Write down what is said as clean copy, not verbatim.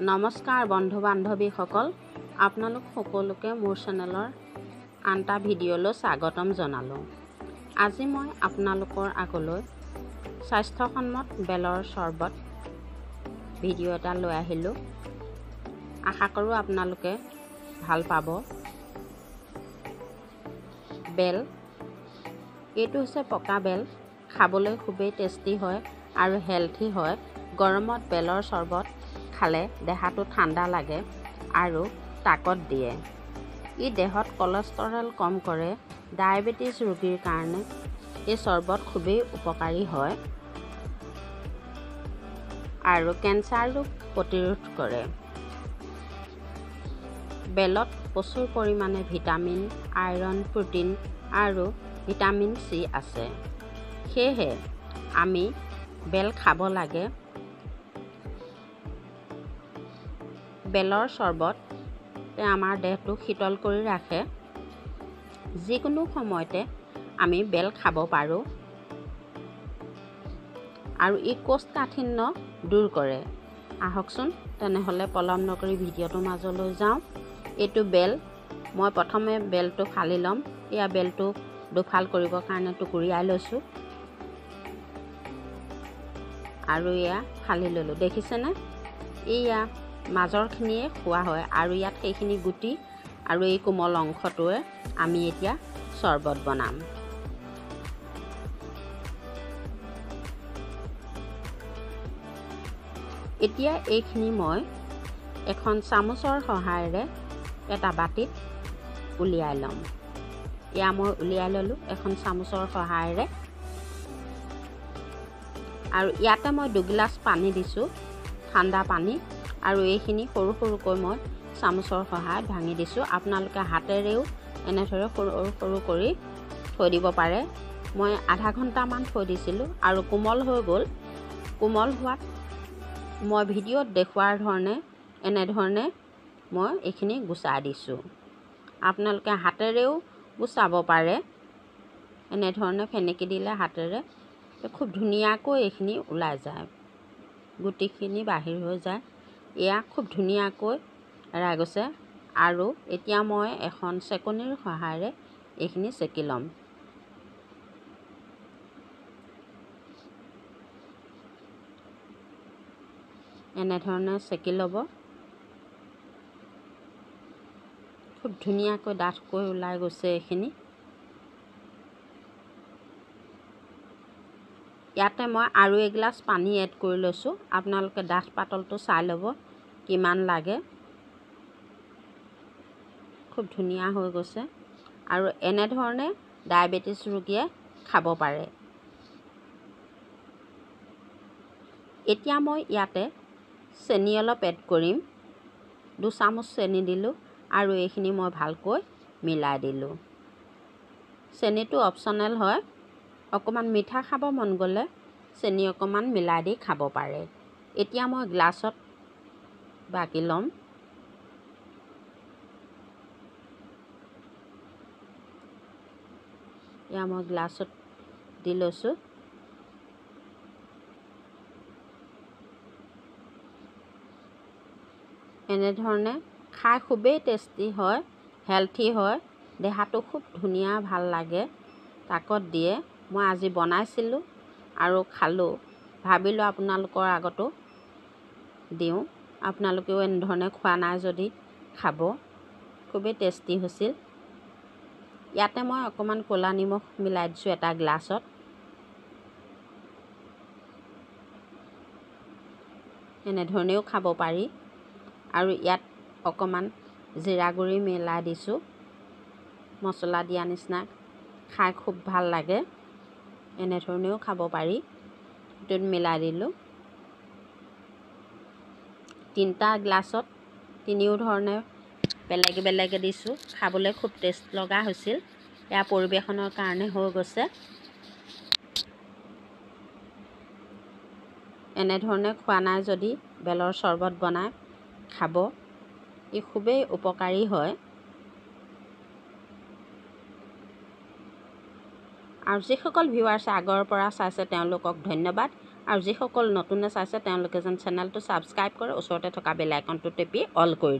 নমস্কাৰ বন্ধু বান্ধৱীসকল, আপোনালোক সকলোকে মোৰ চেনেলৰ আন এটা ভিডিঅ'লৈ স্বাগতম জনালোঁ। আজি মই আপোনালোকৰ আগলৈ স্বাস্থ্যসন্মত বেলৰ চৰবত ভিডিঅ' এটা লৈ আহিলোঁ। আশা কৰোঁ আপোনালোকে ভাল পাব। বেল এইটো হৈছে পকা বেল, খাবলৈ খুবেই টেষ্টি হয় আৰু হেল্থি হয়। গৰমত বেলৰ চৰবত খালে দেহাটো ঠাণ্ডা লাগে আৰু তাকত দিয়ে। ই দেহত কলেষ্টৰল কম কৰে। ডায়েবেটিছ ৰোগীৰ কাৰণে এই চৰবত খুবেই উপকাৰী হয় আৰু কেঞ্চাৰ ৰোগ প্ৰতিৰোধ কৰে। বেলত প্ৰচুৰ পৰিমাণে ভিটামিন, আইৰণ, প্ৰটিন আৰু ভিটামিন চি আছে। সেয়েহে আমি বেল খাব লাগে। বেলৰ চৰবতে আমাৰ দেহটো শীতল কৰি ৰাখে। যিকোনো সময়তে আমি বেল খাব পাৰোঁ আৰু ই কোষ্ঠকাঠিন্য দূৰ কৰে। আহকচোন তেনেহ'লে পলম নকৰি ভিডিঅ'টোৰ মাজলৈ যাওঁ। এইটো বেল, মই প্ৰথমে বেলটো ফালি ল'ম। এয়া বেলটো দুফাল কৰিবৰ কাৰণে টুকুৰিয়াই লৈছোঁ আৰু এয়া ফালি ল'লোঁ। দেখিছেনে? এয়া মাজৰখিনিয়ে খোৱা হয় আৰু ইয়াত সেইখিনি গুটি আৰু এই কোমল অংশটোৱে আমি এতিয়া চৰবত বনাম। এতিয়া এইখিনি মই এখন চামুচৰ সহায়েৰে এটা বাটিত উলিয়াই ল'ম। এয়া মই উলিয়াই ল'লোঁ এখন চামুচৰ সহায়েৰে আৰু ইয়াতে মই 2 গিলাচ পানী দিছোঁ, ঠাণ্ডা পানী, আৰু এইখিনি সৰু সৰুকৈ মই চামুচৰ সহায়ত ভাঙি দিছোঁ। আপোনালোকে হাতেৰেও এনেদৰে সৰু সৰু কৰি থৈ দিব পাৰে। মই আধা ঘণ্টামান থৈ দিছিলোঁ আৰু কোমল হৈ গ'ল। কোমল হোৱাত মই ভিডিঅ'ত দেখুৱাৰ ধৰণে এনেধৰণে মই এইখিনি গুচাই দিছোঁ। আপোনালোকে হাতেৰেও গুচাব পাৰে। এনেধৰণে ফেনেকি দিলে হাতেৰে খুব ধুনীয়াকৈ এইখিনি ওলাই যায়, গুটিখিনি বাহিৰ হৈ যায়। এয়া খুব ধুনীয়াকৈ এৰাই গৈছে আৰু এতিয়া মই এখন চেকনিৰ সহায়েৰে এইখিনি চেকি ল'ম। এনেধৰণে চেকি ল'ব। খুব ধুনীয়াকৈ ডাঠকৈ ওলাই গৈছে এইখিনি। ইয়াতে মই আৰু এগিলাচ পানী এড কৰি লৈছোঁ। আপোনালোকে ডাঠ পাতলটো চাই ল'ব কিমান লাগে। খুব ধুনীয়া হৈ গৈছে আৰু এনেধৰণে ডায়েবেটিছ ৰোগীয়ে খাব পাৰে। এতিয়া মই ইয়াতে চেনি অলপ এড কৰিম। 2 চামুচ চেনি দিলোঁ আৰু এইখিনি মই ভালকৈ মিলাই দিলোঁ। চেনিটো অপশ্যনেল হয়। অকণমান মিঠা খাব মন গ'লে চেনি অকণমান মিলাই দি খাব পাৰে। এতিয়া মই গ্লাছত বাকি ল'ম। এয়া মই গ্লাছত দি লৈছোঁ। এনেধৰণে খাই খুবেই টেষ্টি হয়, হেল্থি হয়, দেহাটো খুব ধুনীয়া ভাল লাগে, তাকত দিয়ে। মই আজি বনাইছিলোঁ আৰু খালোঁ, ভাবিলোঁ আপোনালোকৰ আগতো দিওঁ। আপোনালোকেও এনেধৰণে খোৱা নাই যদি খাব, খুবেই টেষ্টি হৈছিল। ইয়াতে মই অকণমান ক'লা নিমখ মিলাই দিছোঁ এটা গ্লাছত। এনেধৰণেও খাব পাৰি আৰু ইয়াত অকণমান জিৰা গুড়ি মিলাই দিছোঁ। মছলা দিয়া নিচিনা খাই খুব ভাল লাগে। এনেধৰণেও খাব পাৰি। এইটোত মিলাই দিলোঁ। 3টা গ্লাছত 3ও ধৰণে বেলেগ বেলেগ দিছোঁ। খাবলৈ খুব টেষ্ট লগা হৈছিল। এয়া পৰিৱেশনৰ কাৰণে হৈ গৈছে। এনেধৰণে খোৱা নাই যদি বেলৰ চৰবত বনাই খাব। ই খুবেই উপকাৰী হয় আৰু যিসকল ভিউৱাৰ্ছে আগৰ পৰা চাইছে তেওঁলোকক ধন্যবাদ আৰু যিসকল নতুনে চাইছে তেওঁলোকে যেন চেনেলটো ছাবস্ক্ৰাইব কৰে ওচৰতে থকা বেল আইকনটো টিপি অল কৰি